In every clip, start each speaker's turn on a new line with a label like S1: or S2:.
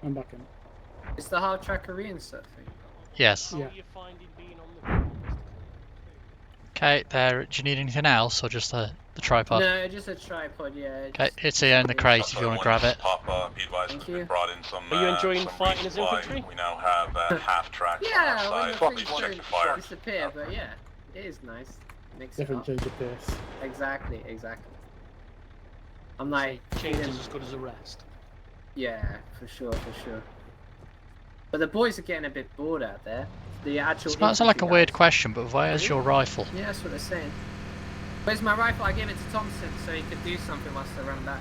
S1: I'm back in.
S2: It's the hard track arena stuff thing.
S3: Yes.
S1: Yeah.
S3: Okay, there. Do you need anything else, or just the tripod?
S2: No, just a tripod, yeah.
S3: Okay, it's here in the crate if you want to grab it.
S2: Thank you.
S4: Brought in some,
S5: Are you enjoying
S4: some
S5: fighting as
S4: resupply.
S5: infantry?
S4: We now have half tracks
S2: Yeah,
S4: on
S2: when
S4: our
S2: the
S4: side.
S2: things
S4: Please check
S2: don't
S4: the fire.
S2: disappear, but yeah, it is nice. Makes
S1: Different
S2: it
S1: change of pace.
S2: Exactly. I'm like,
S5: change is as good as a rest.
S2: yeah, for sure. But the boys are getting a bit bored out there. The actual.
S3: This might sound like a weird question, but where's your rifle?
S2: Yeah, that's what they're saying. Where's my rifle? I gave it to Thompson so he could do something whilst I run back.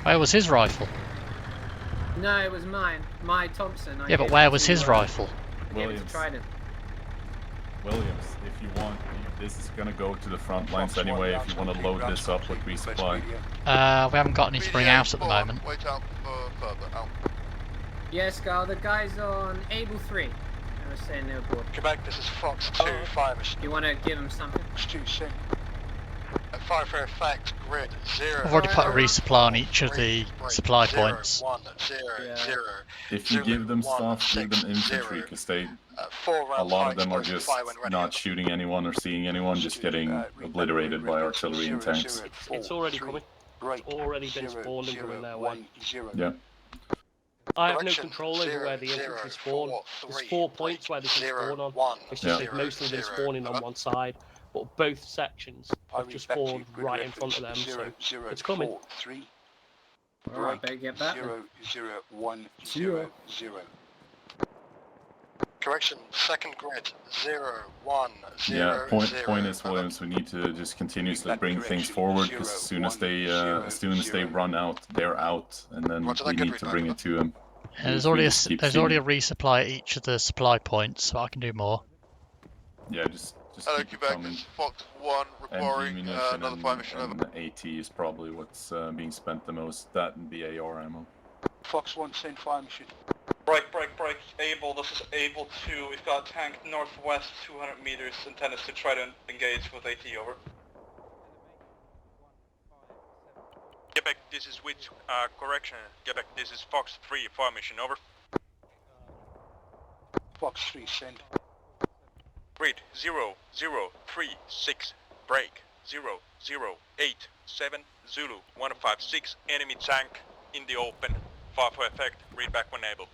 S3: Where was his rifle?
S2: No, it was mine. My Thompson.
S3: Yeah, but where was his rifle?
S2: I gave it to Trident.
S6: Williams, if you want, this is gonna go to the front lines anyway. If you want to load this up with resupply.
S3: We haven't got any to bring out at the moment.
S7: Wait out for further out.
S2: Yes, Carl. The guys on Able 3. I was saying they were bored.
S7: Quebec, this is Fox 2, fire mission.
S2: You want to give them something?
S7: Fox 2, sim. Fire for effect, grid 0.
S3: I've already put a resupply on each of the supply points.
S7: 1, 0, 0.
S6: If you give them stuff, give them infantry, because they, a lot of them are just not shooting anyone or seeing anyone, just getting obliterated by artillery and tanks.
S5: It's already coming. It's already been spawned and coming their way.
S6: Yeah.
S5: I have no control over where the infantry spawn. There's 4 points where they can spawn on. It's just they've mostly been spawning on one side, but both sections have just spawned right in front of them, so it's coming.
S2: Alright, better get back.
S7: 0, 1, 0, 0. Correction, second grid 0, 1, 0.
S6: Yeah,
S7: 0.
S6: point is, Williams, we need to just continuously bring things forward, because as soon as they run out, they're out, and then we need to bring it to them.
S3: And there's already a resupply at each of the supply points, so I can do more.
S6: Yeah, just
S7: Hello,
S6: keep it
S7: Quebec,
S6: coming.
S7: this is Fox 1 requiring another fire mission over.
S6: And AT is probably what's being spent the most, that and the AR ammo.
S7: Fox 1, send fire mission.
S4: Break. Able, this is Able 2. We've got a tank northwest 200 meters, intended to try to engage with AT, over.
S8: Quebec, this is Witch. Correction. Quebec, this is Fox 3, fire mission, over.
S7: Fox 3, send.
S8: Grid 0, 0, 3, 6, break 0, 0, 8, 7, Zulu 156, enemy tank in the open. Fire for effect, read back when able.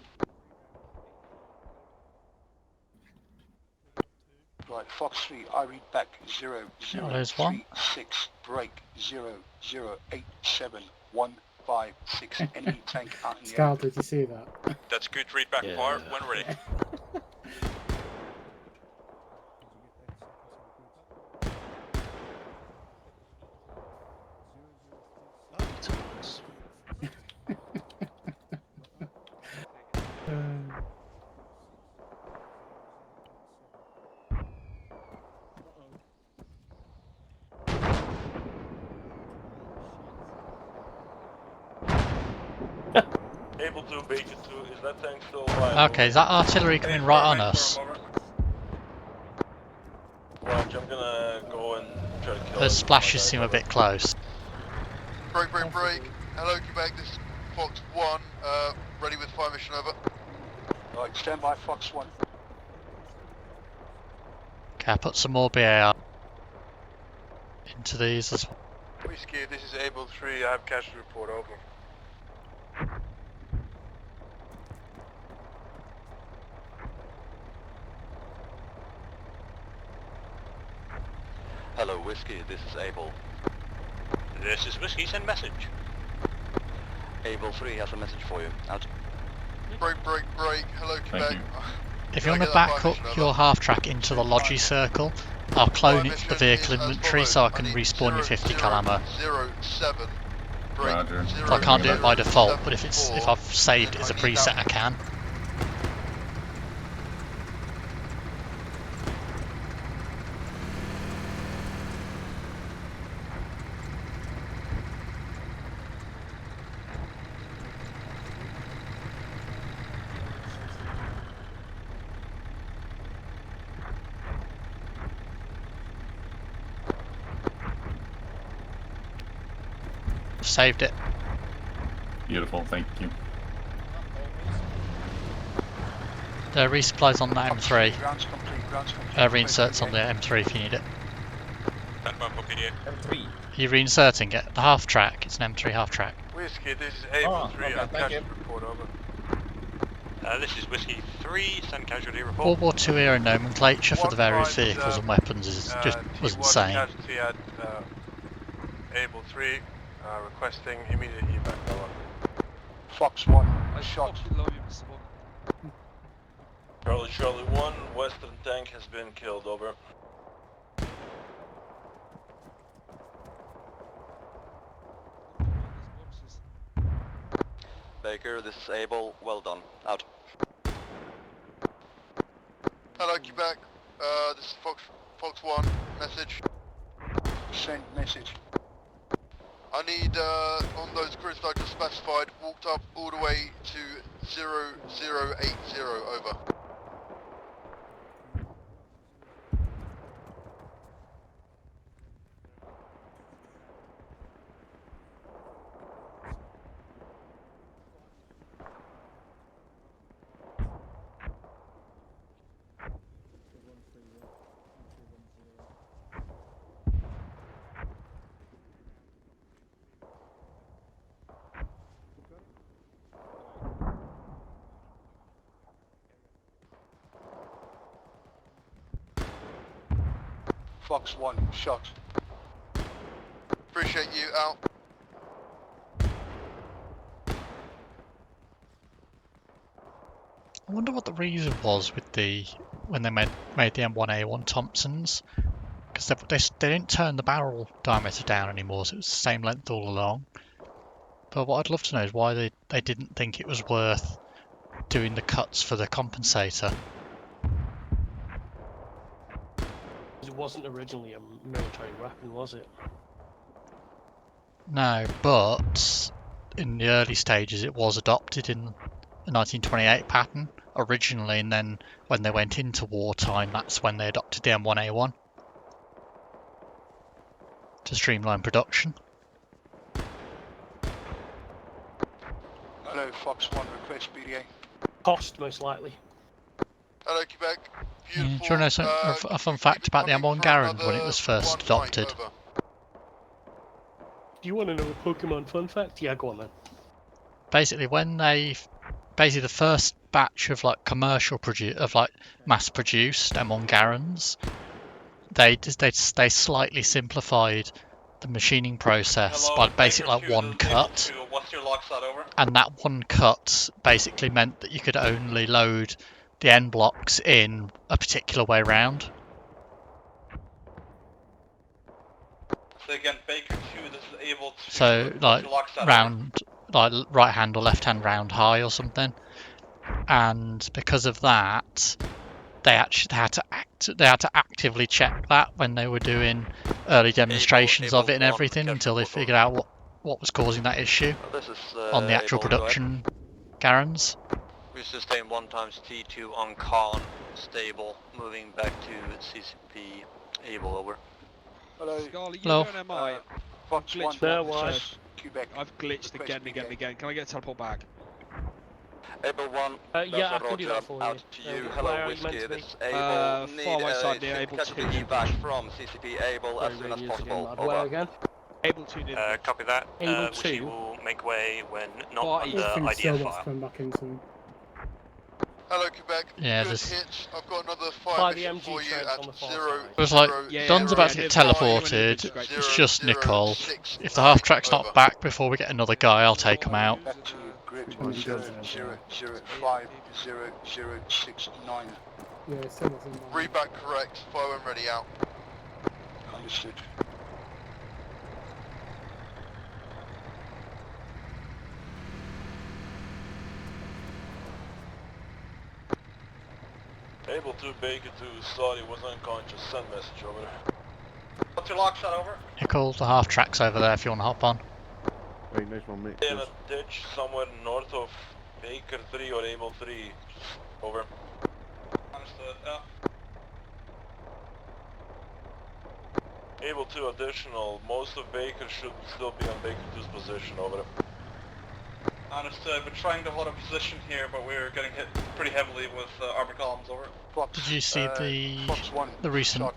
S7: Right, Fox 3, I read back 0, 0,
S3: there's
S7: 3,
S3: one.
S7: 6, break 0, 0, 8, 7, 1, 5, 6, enemy tank out in the
S1: Scal,
S7: open.
S1: did you see that?
S8: That's good, read back fire when ready.
S4: Able 2, Bacon 2, is that tank still alive?
S3: Okay, is that artillery coming right on us?
S4: Roger, I'm gonna go and try to kill
S3: The
S4: it.
S3: splashes seem a bit close.
S7: Break. Hello, Quebec, this is Fox 1, ready with fire mission over. Right, stand by, Fox 1.
S3: Okay, I put some more BAR into these as well.
S7: Whiskey, this is Able 3, I have casualty report, over.
S9: Hello, Whiskey, this is Able.
S8: This is Whiskey, send message.
S9: Able 3 has a message for you. Out.
S7: Break. Hello, Quebec.
S6: Thank you.
S3: If you want to back up your half track into the Logi circle, I'll clone it to the vehicle inventory so I can respawn your 50 cal ammo.
S7: 07.
S6: Roger.
S3: I can't do it by default, but if I've saved it as a preset, I can. Saved it.
S6: Beautiful, thank you.
S3: There are resupplies on the M3.
S7: Ground's complete, ground's complete.
S3: Reinserts on the M3 if you need it.
S8: Standby for PDA.
S1: M3.
S3: Are you reinserting it? The half track. It's an M3 half track.
S8: Whiskey, this is Able 3,
S1: okay,
S8: I'm
S1: thank you.
S8: casualty report, over. This is Whiskey 3, send casualty report.
S3: World War II era nomenclature for the various vehicles and weapons was insane.
S8: Casualty at Able 3, requesting immediate evac, over.
S7: Fox 1, a shot.
S8: Charlie 1, Western tank has been killed, over.
S9: Baker, this is Able. Well done. Out.
S7: Hello, Quebec. This is Fox 1. Message. Send message. I need, on those grids I just specified, walked up all the way to 0080, over. Fox 1, shot. Appreciate you, out.
S3: I wonder what the reason was with when they made the M1A1 Thompsons, because they didn't turn the barrel diameter down anymore, so it was the same length all along. But what I'd love to know is why they didn't think it was worth doing the cuts for the compensator.
S5: It wasn't originally a military weapon, was it?
S3: No, but in the early stages it was adopted in the 1928 pattern originally, and then when they went into wartime, that's when they adopted the M1A1 to streamline production.
S7: Hello, Fox 1, request BDA.
S5: Cost, most likely.
S7: Hello, Quebec.
S3: Yeah,
S7: Beautiful.
S3: do you want to know a fun fact about the M1 Garand when it was first adopted?
S5: Do you want to know a Pokemon fun fact? Yeah, go on then.
S3: Basically, the first batch of like mass-produced M1 Garands, they slightly simplified the machining process by basically like one cut,
S4: What's your lock slot, over?
S3: and that one cut basically meant that you could only load the end blocks in a particular way round.
S4: So again, Baker 2, this is Able 2.
S3: So like round, like right hand or left hand round high or something. And because of that, they actually had to actively check that when they were doing early demonstrations of it and everything, until they figured out what was causing that issue on the actual production Garans.
S9: We sustain 1 times T2 on Khan, stable, moving back to CCP, Able, over.
S7: Hello.
S1: Scarlett, you
S3: Hello.
S1: don't am I?
S7: Fox 1,
S5: There was.
S7: Quebec.
S1: I've glitched again and again and again. Can I get a teleport back?
S9: Able 1,
S5: Yeah, I can do that for you.
S9: out to you.
S5: Where
S9: Hello,
S5: are you meant
S9: Whiskey,
S5: to be?
S9: this is Able. Need
S1: far right side near Able
S9: casualty
S1: 2.
S9: evac from CCP Able as soon as
S5: Radius again,
S9: possible,
S5: lad. Where
S9: over.
S5: again?
S1: Able 2 near
S8: Copy that.
S5: Able
S8: Whiskey
S5: 2.
S8: will make way when not
S1: Far
S8: under
S1: east.
S8: IDF fire.
S7: Hello, Quebec.
S3: Yeah,
S7: Good
S3: this-
S7: hits. I've got another
S5: By
S7: fire
S5: the
S7: mission
S5: MG
S7: for you
S5: trench on the
S7: at
S5: far
S7: 0.
S5: side.
S3: It was like,
S1: Yeah,
S3: Don's about to
S1: yeah,
S3: get
S1: yeah,
S3: teleported.
S1: yeah,
S3: It's just Nicole.
S7: 006.
S3: If the half track's not back before we get another guy, I'll take him out.
S7: Back to grid 0005069. Read back correct. Fire when ready, out. Understood.
S8: Able 2, Baker 2, sorry, was unconscious, send message over there.
S4: What's your lock shot, over?
S3: Nicole, the half track's over there if you want to hop on.
S8: In a ditch somewhere north of Baker 3 or Able 3, over.
S4: Understood,
S8: Able 2 additional, most of Baker should still be on Baker 2's position, over.
S4: Understood. We're trying to hold a position here, but we're getting hit pretty heavily with armor columns. Over.
S3: Did you see the recent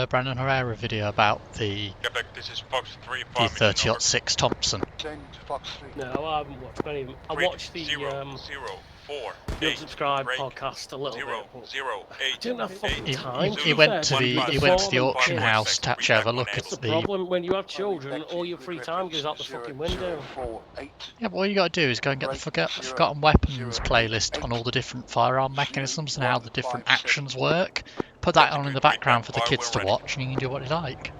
S3: Brandon Herrera video about the
S8: Quebec, this is Fox 3, fire mission, over.
S3: 30-06 Thompson?
S5: No, I haven't watched any of them. I watched the unsubscribed podcast a little bit. I didn't have fucking time.
S3: He went to the auction house to actually have a look at
S5: the problem when you have children, all your free time goes out the fucking window.
S3: Yeah, but all you got to do is go and get the Forgotten Weapons playlist on all the different firearm mechanisms and how the different actions work. Put that on in the background for the kids to watch, and you can do what you like.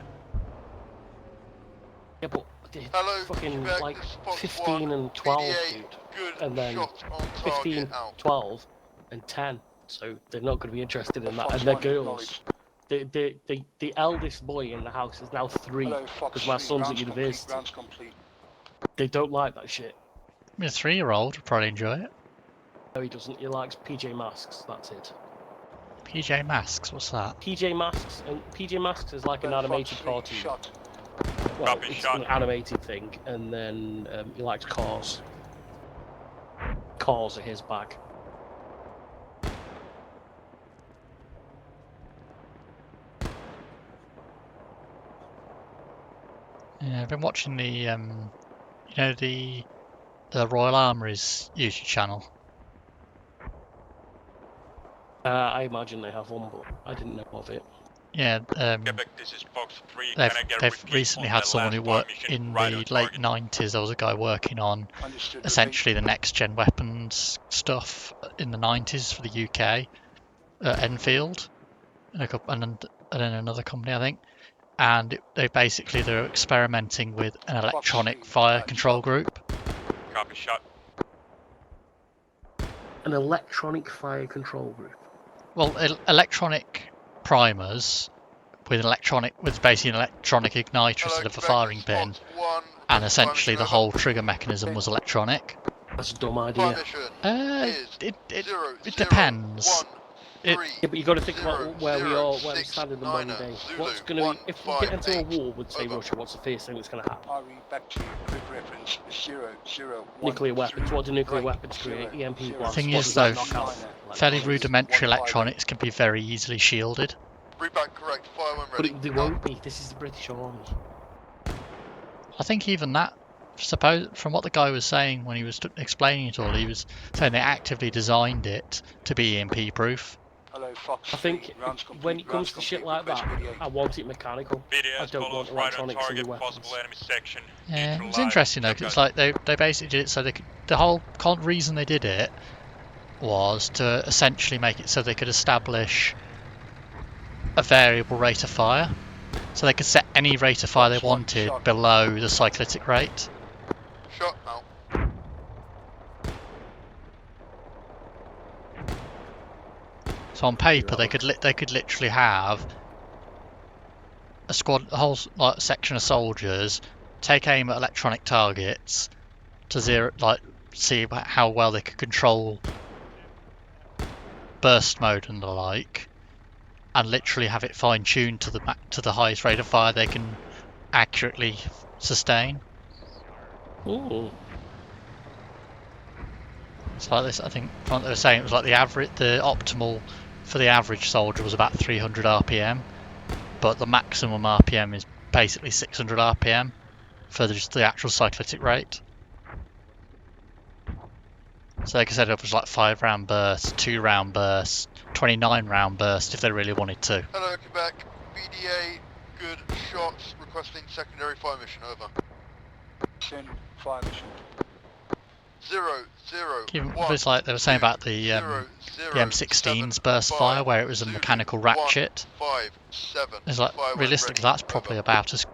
S5: Yeah, but they're
S7: Hello,
S5: fucking
S7: Quebec,
S5: like
S7: this is Fox
S5: 15
S7: 1,
S5: and 12,
S7: BDA,
S5: dude.
S7: good
S5: And then
S7: shot on
S5: 15,
S7: target out.
S5: 12, and 10. So they're not going to be interested in that. And they're girls. The eldest boy in the house is now 3 because my son's at university. They don't like that shit.
S3: I mean, a 3-year-old would probably enjoy it.
S5: No, he doesn't. He likes PJ Masks. That's it.
S3: PJ Masks, what's that?
S5: PJ Masks, and PJ Masks is like an animated cartoon. Well,
S8: Copy,
S5: it's
S8: shot.
S5: an animated thing, and then he likes cars. Cars are his bag.
S3: Yeah, I've been watching the the Royal Armoury's YouTube channel.
S5: I imagine they have one, but I didn't know of it.
S3: Yeah,
S8: Quebec, this is Fox 3.
S3: they've recently had someone who worked in the late 90s. There was a guy working on essentially the next gen weapons stuff in the 90s for the UK, Enfield, and then another company, I think. And they're experimenting with an electronic fire control group.
S8: Copy, shot.
S5: An electronic fire control group.
S3: Well, electronic primers with basically an electronic igniter instead of a firing pin, and essentially the whole trigger mechanism was electronic.
S5: That's a dumb idea.
S3: It depends.
S5: Yeah, but you got to think about where we are, where we stand in the modern day. What's going to be if we get into a war with, say, Russia? What's the first thing that's going to happen? Nuclear weapons. What do nuclear weapons create? EMP blasts.
S3: The thing
S5: What
S3: is,
S5: does that
S3: though,
S5: knock out?
S3: fairly rudimentary electronics can be very easily shielded.
S7: Reback correct, fire when
S5: But
S7: ready.
S5: they won't be. This is the British Army.
S3: I think even that, from what the guy was saying when he was explaining it all, he was saying they actively designed it to be EMP proof.
S5: I think when it comes to shit like that, I want it mechanical. I don't want electronics in the weapons.
S3: Yeah, it was interesting though, because it's like they basically did it so they could. The whole reason they did it was to essentially make it so they could establish a variable rate of fire, so they could set any rate of fire they wanted below the cyclic rate.
S7: Shot out.
S3: So on paper, they could literally have a whole section of soldiers take aim at electronic targets to see how well they could control burst mode and the like, and literally have it fine tuned to the highest rate of fire they can accurately sustain.
S5: Ooh.
S3: It's like this. I think from what they were saying, it was like the optimal for the average soldier was about 300 RPM, but the maximum RPM is basically 600 RPM for just the actual cyclic rate. So they could set it up as like 5-round bursts, 2-round bursts, 29-round bursts if they really wanted to.
S7: Hello, Quebec. BDA, good shots. Requesting secondary fire mission. Over. Send fire mission. 001.
S3: It's like they were saying about the M16's burst fire, where it was a mechanical ratchet. It's like realistically, that's probably about as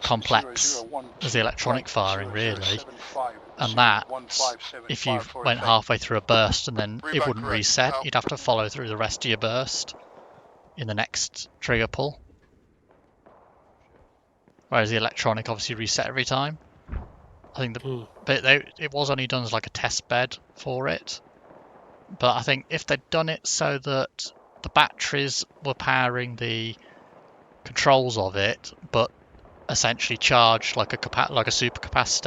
S3: complex as the electronic firing, really. And that, if you went halfway through a burst and then it wouldn't reset, you'd have to follow through the rest of your burst in the next trigger pull. Whereas the electronic obviously reset every time. I think it was only done as like a test bed for it. But I think if they'd done it so that the batteries were powering the controls of it, but essentially charged like a supercapacitor,